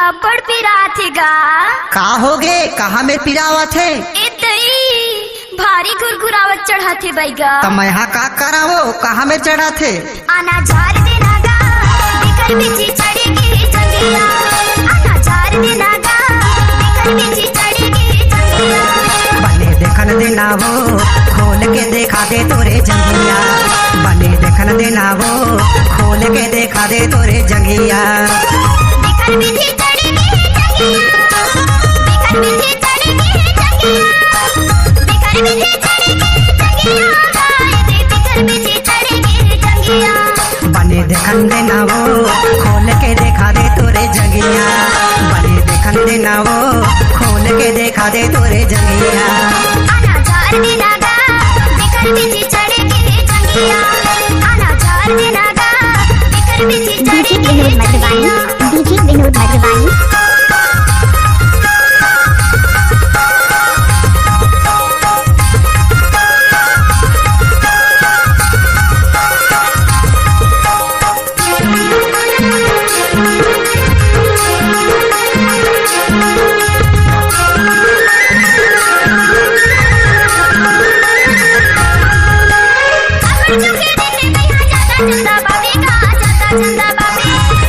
अब्बड़ पिरात गा। का हो गे कहा में पिरावत है? इतई भारी गुरगुरावत चढ़ाते बैगा। तो मैं का करावो कहा में चढ़ा थे? आना झार देना गा बिकर बिची चढ़ेगी जंगिया। आना झार देना गा बिकर बिची चढ़ेगी जंगिया। बने देखन देना वो खोल के देखा दे तोरे जंगिया। बने देखन देना वो खोल के देखा दे तोरे जंगिया। बिकर बिची चढ़ेगी जंगिया। बिकर बिची चढ़ेगी जंगिया। बिकर बिची चढ़ेगी जंगिया। बिकर बिची चढ़ेगी जंगिया। बने देखन देना वो खोल के देखा दे तोरे जंगिया। बने देखन देना वो खोल के देखा दे तोरे जंगिया। आना झार देना गा बिकर बिची चढ़ेगी जंगिया। आना झार देना गा बिकर बिची चढ़ेगी जंगिया। डीजे विनोद मधुबानी।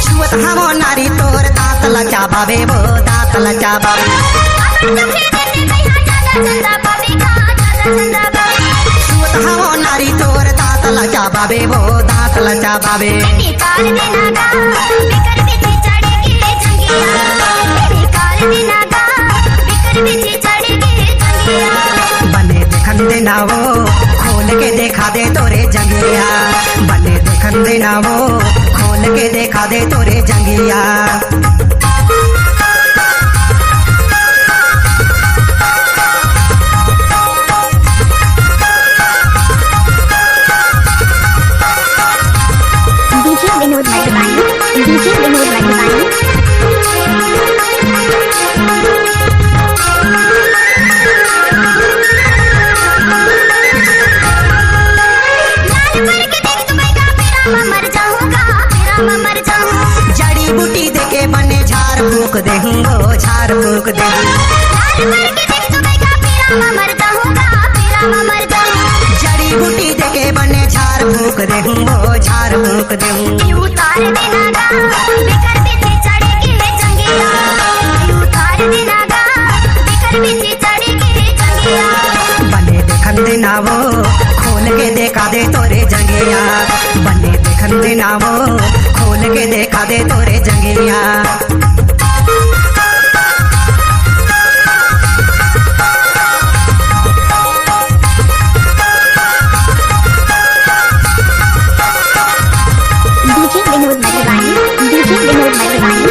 छुअत हमो नारी तोर दांत लचाबावे वो दांत लचाबावे। छुअत हमो नारी तोर दांत लचाबावे वो दांत लचाबावे। बने देखन देना वो खोल के देखा दे तोरे जंगिया। बने देखन देना वो खोल के देखा दे तोरे जंगिया। डीजे विनोद मधुबानी। डीजे विनोद मधुबानी। जड़ी बूटी देके बने झाड़ फूक दे वो झाड़ फूक दे। जड़ी बूटी देके बने झाड़ फूक दे वो झाड़ फूक दे। उतार देना गा बिकर बिची चढ़ेगी जंगिया। उतार देना गा बिकर बिची चढ़ेगी जंगिया। बने देखन देना वो खोल के देखा दे तोरे जंगिया। बने देखन देना वो खोल के देखा दे तोरे जंगिया। डीजे विनोद मधुबानी। डीजे विनोद मधुबानी।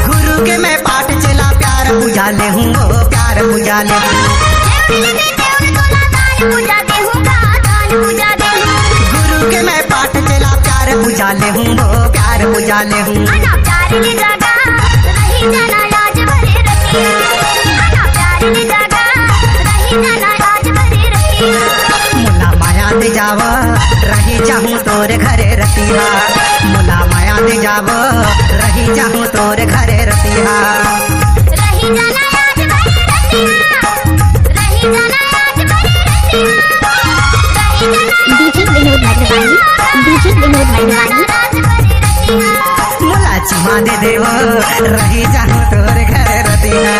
गुरु के मैं पाठ चला प्यार पूजा ले हूँ वो प्यार पूजा ले हूँ। गुरु के मैं पाठ चला प्यार पूजा ले हूँ वो प्यार पूजा ले हूँ। मुला माया दे जाव रही चाहूँ तोरे घरे रतिहा। मुला माया दे जाव रही चाहूँ तोरे घरे रतिहा। डीजे विनोद मधुबानी। डीजे विनोद मधुबानी। मुला चुमा दे देव रही चाहूँ तोरे घरे रतिहा।